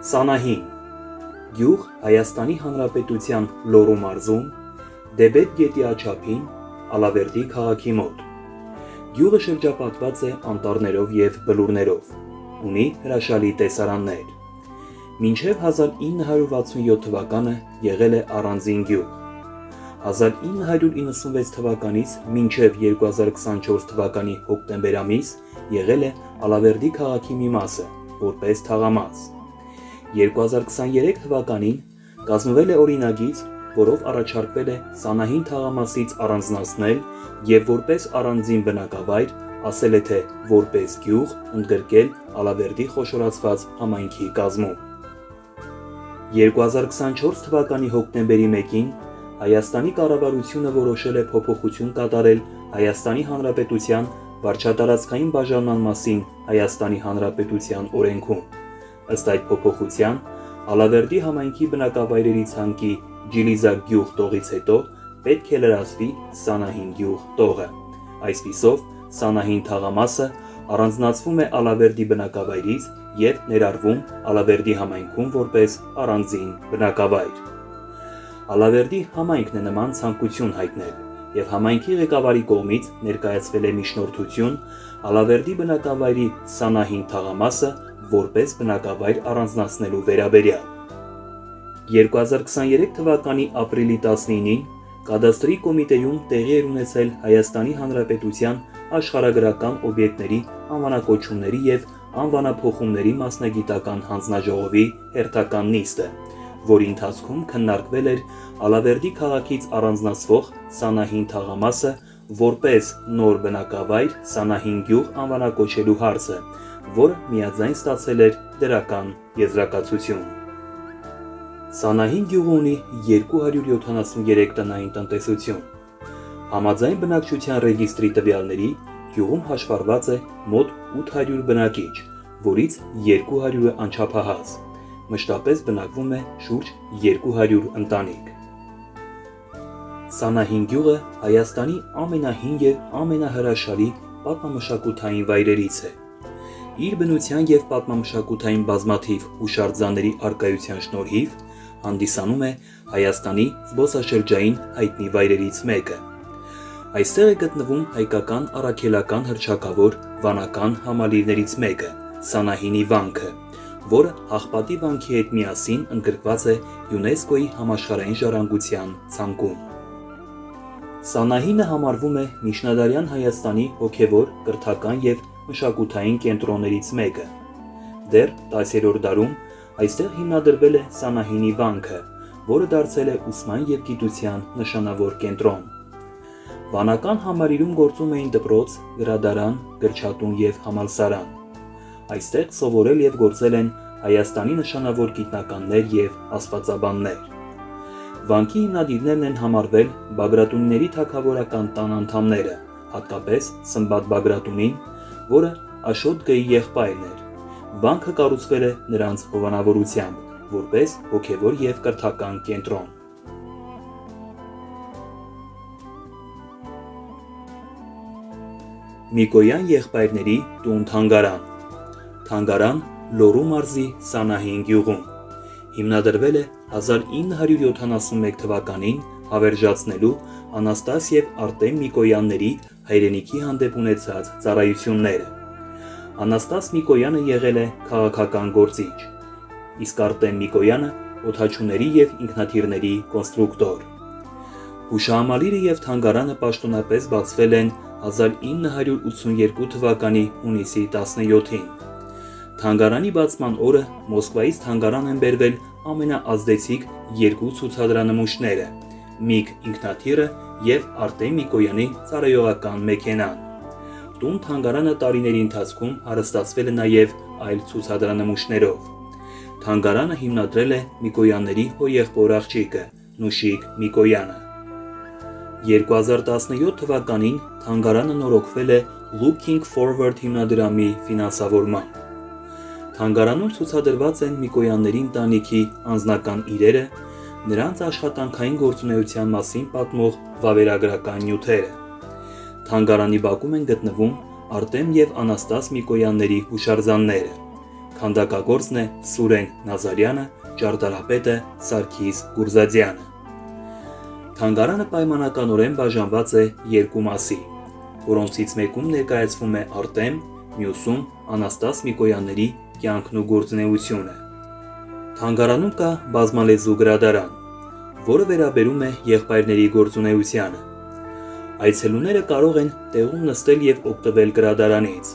Սանահին գյուղ Հայաստանի Հանրապետության Լոռու մարզում, Դեբետ գետի աջափին, Ալավերդի քաղաքի մոտ։ Գյուղը շրջապատված է անտառներով և բլուրներով, ունի հրաշալի տեսարաններ։ Մինչև 1967 թվականը եղել է առանձին գյուղ։ 1996 թվականից մինչև 2024 թվականի հոկտեմբեր ամիս եղել է Ալավերդի քաղաքի մի մասը, որպես թաղամաս։ 2023 թվականին կազմվել է օրինագիծ, որով առաջարկվել է Սանահին թաղամասից առանձնացնել և որպես առանձին բնակավայր, ասել է թե որպես գյուղ ընդգրկել Ալավերդի խոշորացված համայնքի կազմում։ 2024 թվականի հոկտեմբերի 1-ին Հայաստանի կառավարությունը որոշել է փոփոխություն կատարել Հայաստանի Հանրապետության վարչատարածքային բաժանման մասին Հայաստանի Հանրապետության օրենքում։ Ըստ այդ փոփոխության, Ալավերդի համայնքի բնակավայրերի ցանկի Ջիլիզա գյուղ տողից հետո պետք է լրացվի Սանահին գյուղ տողը։ Այսպիսով, Սանահին թաղամասը առանձնացվում է Ալավերդի բնակավայրից և ներառվում Ալավերդի համայնքում որպես առանձին բնակավայր։ Ալավերդի համայնքն է նման ցանկություն հայտնել և համայնքի ղեկավարի կողմից ներկայացվել է միջնորդություն Ալավերդի բնակավայրի Սանահին թաղամասը որպես բնակավայր առանձնացնելու վերաբերյալ։ 2023 թվականի ապրիլի 19-ին Կադաստրի կոմիտեում տեղի էր ունեցել Հայաստանի Հանրապետության աշխարհագրական օբյեկտների անվանակոչումների և անվանափոխումների մասնագիտական հանձնաժողովի հերթական նիստը, որի ընթացքում քննարկվել էր Ալավերդի քաղաքից առանձնացվող Սանահին թաղամասը որպես նոր բնակավայր Սանահին գյուղ անվանակոչելու հարցը, որը միաձայն ստացել էր դրական եզրակացություն։ Սանահին գյուղը ունի 273 տնային տնտեսություն։ Համաձայն բնակչության ռեգիստրի տվյալների, գյուղում հաշվառված է մոտ 800 բնակիչ, որից 200-ը անչափահաս։ Մշտապես բնակվում է շուրջ 200 ընտանիք։ Սանահին գյուղը Հայաստանի ամենահին և ամենահրաշալի պատմամշակութային վայրերից է։ Իր բնության և պատմամշակութային բազմաթիվ հուշարձանների առկայության շնորհիվ հանդիսանում է Հայաստանի զբոսաշրջային հայտնի վայրերից մեկը։ Այստեղ է գտնվում հայկական առաքելական հռչակավոր վանական համալիրներից մեկը՝ Սանահինի վանքը, որը Հաղպատի վանքի հետ միասին ընդգրկված է ՅՈՒՆԵՍԿՕ-ի համաշխարհային ժառանգության ցանկում։ Սանահինը համարվում է միջնադարյան Հայաստանի հոգևոր, կրթական և մշակութային կենտրոններից մեկը։ Դեռ 10-րդ դարում այստեղ հիմնադրվել է Սանահինի վանքը, որը դարձել է ուսման և գիտության նշանավոր կենտրոն։ Վանական համալիրում գործում էին դպրոց, գրադարան, գրչատուն և համալսարան։ Այստեղ սովորել և գործել են Հայաստանի նշանավոր գիտնականներ և աստվածաբաններ։ Վանքի հիմնադիրներն են համարվել Բագրատունիների թագավորական տան անդամները, հատկապես Սմբատ Բագրատունին, որը Աշոտ Գ-ի եղբայրն էր։ Վանքը կառուցվել է նրանց հովանավորությամբ, որպես հոգևոր և կրթական կենտրոն։ Միկոյան եղբայրների տուն-թանգարան։ Թանգարան Լոռու մարզի Սանահին գյուղում։ Հիմնադրվել է 1971 թվականին հավերժացնելու Անաստաս և Արտեմ Միկոյանների հայրենիքի հանդեպ ունեցած ծառայությունները։ Անաստաս Միկոյանը եղել է քաղաքական գործիչ, իսկ Արտեմ Միկոյանը օդաչուների և ինքնաթիռների կոնստրուկտոր։ Հուշահամալիրը և թանգարանը պաշտոնապես բացվել են 1982 թվականի հունիսի 17-ին։ Թանգարանի բացման օրը Մոսկվայից թանգարան են բերվել ամենաազդեցիկ երկու ցուցադրանմուշները՝ MiG ինքնաթիռը և Արտեմ Միկոյանի ծառայողական մեքենան։ Տուն-թանգարանը տարիների ընթացքում հարստացվել է նաև այլ ցուցադրանմուշներով։ Թանգարանը հիմնադրել է Միկոյանների հորեղբոր աղջիկը՝ Նուշիկ Միկոյանը։ 2017 թվականին թանգարանը նորոգվել է Looking Forward հիմնադրամի ֆինանսավորմամբ։ Թանգարանում ցուցադրված են Միկոյանների ընտանիքի անձնական իրերը, նրանց աշխատանքային գործունեության մասին պատմող վավերագրական նյութերը։ Թանգարանի բակում են գտնվում Արտեմ և Անաստաս Միկոյանների հուշարձանները, քանդակագործն է Սուրեն Նազարյանը, ճարտարապետը Սարգիս Գուրզադյանը։ Թանգարանը պայմանականորեն բաժանված է երկու մասի, որոնցից մեկում ներկայացվում է Արտեմ, մյուսում Անաստաս Միկոյանների կյանքն ու գործունեությունը։ Թանգարանում կա բազմալեզու գրադարան, որը վերաբերում է եղբայրների գործունեությանը։ Այցելուները կարող են տեղում նստել և օգտվել գրադարանից։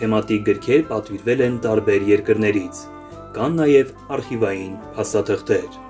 Թեմատիկ գրքեր պատվիրվել են տարբեր երկրներից, կան նաև արխիվային փաստաթղթեր։